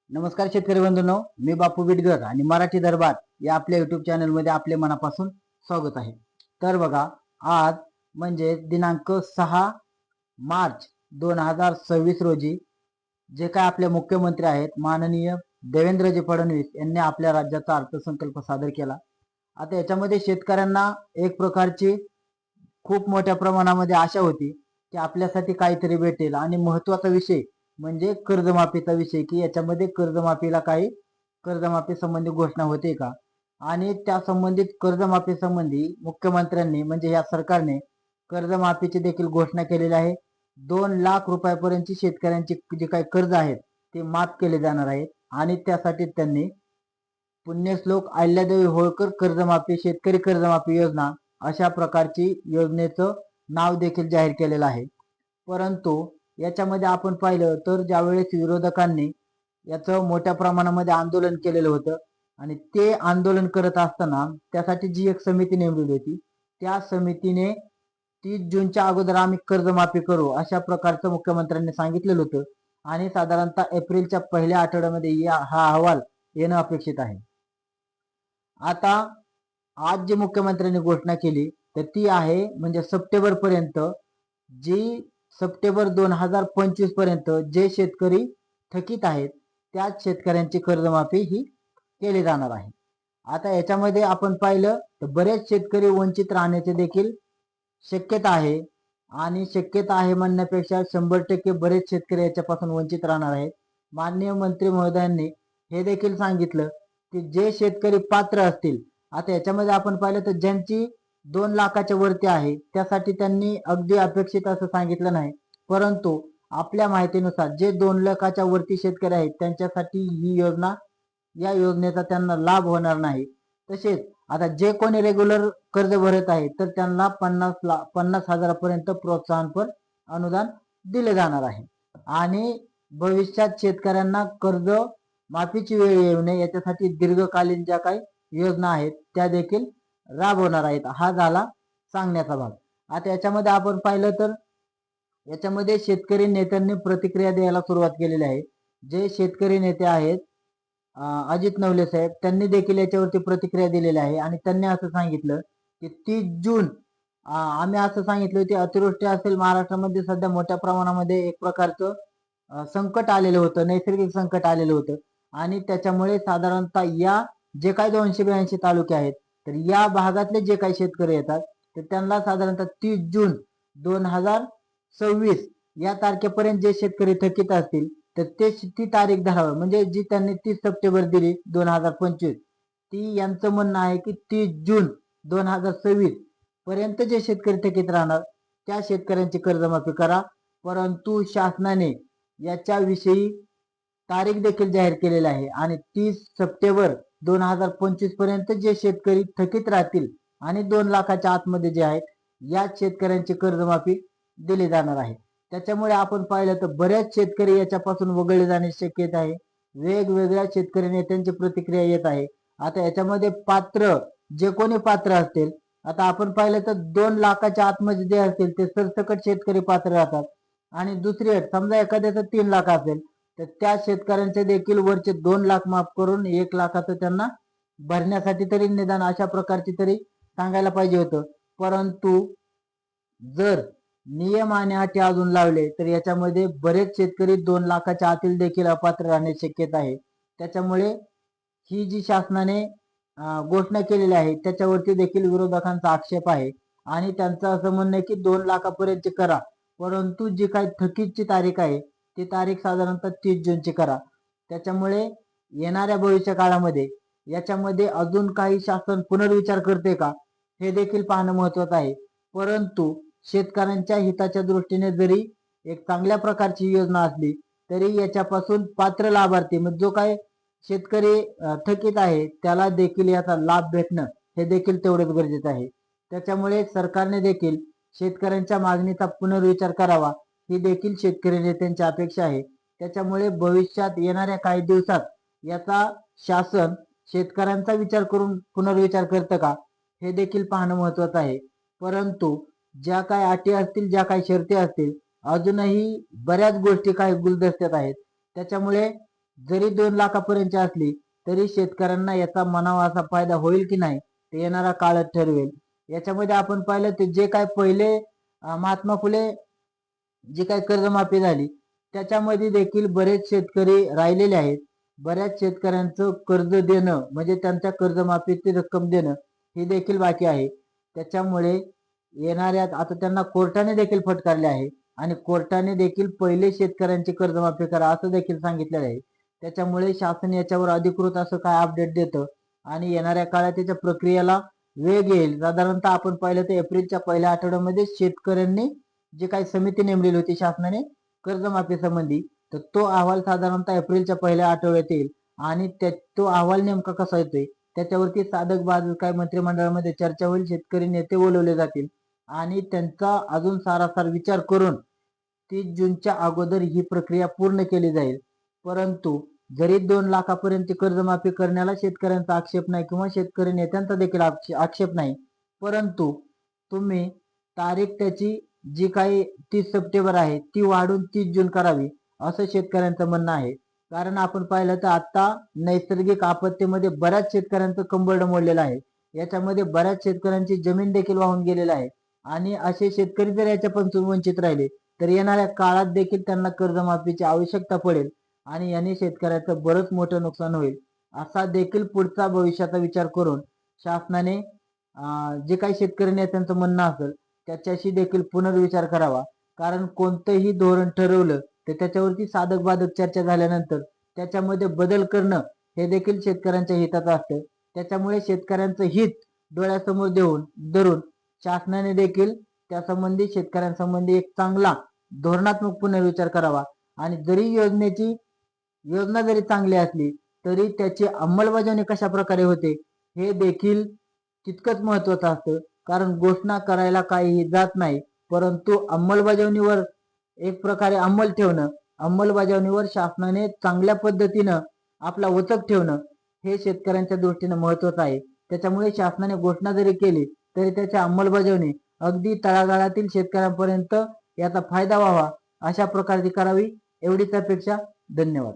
नमस्कार शेतकरी बंधूंनो, मी बापू बिडगर आणि मराठी दरबार या आपल्या युट्यूब चॅनल मध्ये आपले मनापासून स्वागत आहे। तर बघा, आज म्हणजे दिनांक 6 मार्च 2026 रोजी जे काय आपले मुख्यमंत्री आहेत माननीय देवेंद्रजी फडणवीस यांनी आपल्या राज्याचा अर्थसंकल्प सादर केला। आता याच्यामध्ये शेतकऱ्यांना एक प्रकारची खूप मोठ्या प्रमाणामध्ये आशा होती की आपल्यासाठी काहीतरी भेटेल आणि महत्त्वाचा विषय म्हणजे कर्जमाफीचा विषय की याच्यामध्ये कर्जमाफीला काही कर्जमाफी संबंधी घोषणा होते का आणि त्या संबंधित कर्जमाफी संबंधी मुख्यमंत्र्यांनी म्हणजे या सरकारने कर्जमाफीची देखील घोषणा केलेली आहे। 2 लाख रुपयापर्यंतची शेतकऱ्यांची जे काही कर्ज आहेत ते माफ केले जाणार आहेत आणि त्यासाठी त्यांनी पुण्यश्लोक अहिल्यादेवी होळकर कर्जमाफी शेतकरी कर्जमाफी योजना अशा प्रकारची योजनेचं नाव देखील जाहीर केलेलं आहे। परंतु याच्यामध्ये आपण पाहिलं तर ज्यावेळेस विरोधकांनी याचं मोठ्या प्रमाणामध्ये आंदोलन केलेलं होतं आणि ते आंदोलन करत असताना त्यासाठी जी एक समिती नेमलेली होती त्या समितीने 30 जूनच्या अगोदर आम्ही कर्जमाफी करू अशा प्रकारचं मुख्यमंत्र्यांनी सांगितलेलं होतं आणि साधारणतः एप्रिलच्या पहिल्या आठवड्यामध्ये हा अहवाल येणं अपेक्षित आहे। आता आज जे मुख्यमंत्र्यांनी घोषणा केली तर ती आहे म्हणजे सप्टेंबर पर्यंत जी सप्टेंबर 2025 पर्यंत जे शेतकरी थकीत आहेत त्याच शेतकऱ्यांची कर्जमाफी ही केली जाणार आहे। आता याच्यामध्ये आपण पाहिलं तर बरेच शेतकरी वंचित राहण्याचे देखील शक्यता आहे आणि शक्यता आहे म्हणण्यापेक्षा 100% बरेच शेतकरी याच्यापासून वंचित राहणार आहेत। माननीय मंत्री महोदयांनी हे देखील सांगितलं की जे शेतकरी पात्र असतील, आता याच्यामध्ये आपण पाहिलं तर ज्यांची 2 लाखाच्या वरती आहे त्यासाठी त्यांनी अगदी अपेक्षित असं सांगितलं नाही, परंतु आपल्या माहितीनुसार जे 2 लाखाच्या वरती शेतकरी आहेत त्यांच्यासाठी ही योजना या योजनेचा त्यांना लाभ होणार नाही। तसेच आता जे कोणी रेग्युलर कर्ज भरत आहे तर त्यांना 50,000पर्यंत प्रोत्साहनपर अनुदान दिले जाणार आहे आणि भविष्यात शेतकऱ्यांना कर्ज माफीची वेळ येऊ नये याच्यासाठी दीर्घकालीन ज्या काही योजना आहेत त्या देखील राबवणार आहेत। हा झाला सांगण्याचा भाग। आता याच्यामध्ये आपण पाहिलं तर याच्यामध्ये शेतकरी नेत्यांनी प्रतिक्रिया द्यायला सुरुवात केलेली आहे। जे शेतकरी नेते आहेत अजित नवले साहेब त्यांनी देखील याच्यावरती प्रतिक्रिया दिलेली आहे आणि त्यांनी असं सांगितलं की 30 जून आम्ही असं सांगितलं की अतिवृष्टी असेल महाराष्ट्रामध्ये सध्या मोठ्या प्रमाणामध्ये एक प्रकारचं संकट आलेलं होतं, नैसर्गिक संकट आलेलं होतं आणि त्याच्यामुळे साधारणतः या जे काही 282 तालुके आहेत तर या भागातले जे काही शेतकरी येतात तर त्यांना साधारणतः 30 जून 2026 या तारखेपर्यंत जे शेतकरी थकीत असतील तर ते ती तारीख धरावं म्हणजे जी त्यांनी 30 सप्टेंबर दिली 2025 ती यांचं म्हणणं आहे की 30 जून 2026 पर्यंत जे शेतकरी थकीत राहणार त्या शेतकऱ्यांची कर्जमाफी करा। परंतु शासनाने याच्याविषयी तारीख देखील जाहीर केलेली आहे आणि 30 सप्टेंबर 2025 पर्यंत जे शेतकरी थकीत राहतील आणि 2 लाखाच्या आतमध्ये जे आहेत या शेतकऱ्यांची कर्जमाफी दिली जाणार आहे। त्याच्यामुळे आपण पाहिलं तर बऱ्याच शेतकरी याच्यापासून वगळले जाण्याची शक्यता आहे। वेगवेगळ्या शेतकरी नेत्यांची प्रतिक्रिया येत आहे। आता याच्यामध्ये पात्र जे कोणी पात्र असतील, आता आपण पाहिलं तर 2 लाखाच्या आतमध्ये जे असतील ते सरसकट शेतकरी पात्र राहतात आणि दुसरी अट समजा एखाद्याचं 3 लाख असेल तर त्या शेतकऱ्यांचे देखील वरचे 2 लाख माफ करून 1 लाखाचं त्यांना भरण्यासाठी तरी निदान अशा प्रकारची तरी सांगायला पाहिजे होतं। परंतु जर नियम आणि अटी अजून लावले तर याच्यामध्ये बरेच शेतकरी 2 लाखाच्या आतील देखील अपात्र राहण्याची शक्यता आहे। त्याच्यामुळे ही जी शासनाने घोषणा केलेली आहे त्याच्यावरती देखील विरोधकांचा आक्षेप आहे आणि त्यांचं असं म्हणणं आहे की 2 लाखापर्यंत करा, परंतु जी काही थकीतची तारीख आहे ती तारीख साधारणतः 30 जूनची करा। त्याच्यामुळे येणाऱ्या भविष्य काळामध्ये याच्यामध्ये अजून काही शासन पुनर्विचार करते का हे देखील पाहणं महत्त्वाचं आहे। परंतु शेतकऱ्यांच्या हिताच्या दृष्टीने जरी एक चांगल्या प्रकारची योजना असली तरी याच्यापासून पात्र लाभार्थी म्हणजे जो काही शेतकरी थकीत आहे त्याला देखील याचा लाभ भेटणं हे देखील तेवढंच गरजेचं आहे। त्याच्यामुळे सरकारने देखील शेतकऱ्यांच्या मागणीचा पुनर्विचार करावा ही देखील शेतकरी नेत्यांची अपेक्षा आहे। त्याच्यामुळे भविष्यात येणाऱ्या काही दिवसात याचा शासन शेतकऱ्यांचा विचार करून पुनर्विचार करतं का हे देखील पाहणं महत्त्वाचं आहे। परंतु ज्या काही अटी असतील, ज्या काही शर्ती असतील, अजूनही बऱ्याच गोष्टी काही गुलदस्त्यात आहेत। त्याच्यामुळे जरी 2 लाखापर्यंतची असली तरी शेतकऱ्यांना याचा म्हणावा असा फायदा होईल की नाही ते येणारा काळच ठरवेल. याच्यामध्ये आपण पाहिलं ते जे काय पहिले महात्मा फुले जी काही कर्जमाफी झाली त्याच्यामध्ये देखील बरेच शेतकरी राहिलेले आहेत. बऱ्याच शेतकऱ्यांचं कर्ज देणं म्हणजे त्यांच्या कर्जमाफीची रक्कम देणं हे देखील बाकी आहे. त्याच्यामुळे येणाऱ्या आता त्यांना कोर्टाने देखील फटकारले आहे आणि कोर्टाने देखील पहिले शेतकऱ्यांची कर्जमाफी करा असं देखील सांगितलेलं आहे. त्याच्यामुळे शासन याच्यावर अधिकृत असं काय अपडेट देतं आणि येणाऱ्या काळात त्याच्या प्रक्रियेला वेग येईल. साधारणतः आपण पाहिलं तर एप्रिलच्या पहिल्या आठवड्यामध्ये शेतकऱ्यांनी जी काही समिती नेमलेली होती शासनाने कर्जमाफी संबंधी तर तो अहवाल साधारणतः एप्रिलच्या पहिल्या आठवड्यात येईल आणि तो अहवाल नेमका कसा येतोय त्याच्यावरती साधक बाजू काय मंत्रिमंडळामध्ये चर्चा होईल. शेतकरी नेते बोलवले जातील आणि त्यांचा अजून सारासार विचार करून 30 जूनच्या अगोदर ही प्रक्रिया पूर्ण केली जाईल. परंतु जरी 2 लाखापर्यंत कर्जमाफी करण्याला शेतकऱ्यांचा आक्षेप नाही किंवा शेतकरी नेत्यांचा देखील आक्षेप नाही, परंतु तुम्ही तारीख त्याची जी काही 30 सप्टेंबर आहे ती वाढून 30 जून करावी असं शेतकऱ्यांचं म्हणणं आहे. कारण आपण पाहिलं तर आता नैसर्गिक आपत्तीमध्ये बऱ्याच शेतकऱ्यांचं कंबरडं मोडलेलं आहे. याच्यामध्ये बऱ्याच शेतकऱ्यांची जमीन देखील वाहून गेलेली आहे आणि असे शेतकरी जर याच्यापासून वंचित राहिले तर येणाऱ्या काळात देखील त्यांना कर्जमाफीची आवश्यकता पडेल आणि याने शेतकऱ्याचं बरंच मोठं नुकसान होईल. असा देखील पुढचा भविष्याचा विचार करून शासनाने जे काही शेतकरी नेत्यांचं म्हणणं असेल त्याच्याशी देखील पुनर्विचार करावा. कारण कोणतंही धोरण ठरवलं तर त्याच्यावरती साधक बाधक चर्चा झाल्यानंतर त्याच्यामध्ये बदल करणं हे देखील शेतकऱ्यांच्या हिताचं असतं. त्याच्यामुळे शेतकऱ्यांचं हित डोळ्यासमोर धरून शासनाने देखील त्यासंबंधी शेतकऱ्यांसंबंधी एक चांगला धोरणात्मक पुनर्विचार करावा आणि जरी योजना जरी चांगली असली तरी त्याची अंमलबजावणी कशा प्रकारे होते हे देखील तितकंच महत्वाचं असतं. कारण घोषणा करायला काहीही जात नाही, परंतु अंमलबजावणीवर एक प्रकारे अंमलबजावणीवर शासनाने चांगल्या पद्धतीनं आपला वचक ठेवणं हे शेतकऱ्यांच्या दृष्टीने महत्वाचं आहे. त्याच्यामुळे शासनाने घोषणा जरी केली तरी त्याची अंमलबजावणी अगदी तळागाळातील शेतकऱ्यांपर्यंत याचा फायदा व्हावा अशा प्रकारची करावी एवढीच अपेक्षा. धन्यवाद.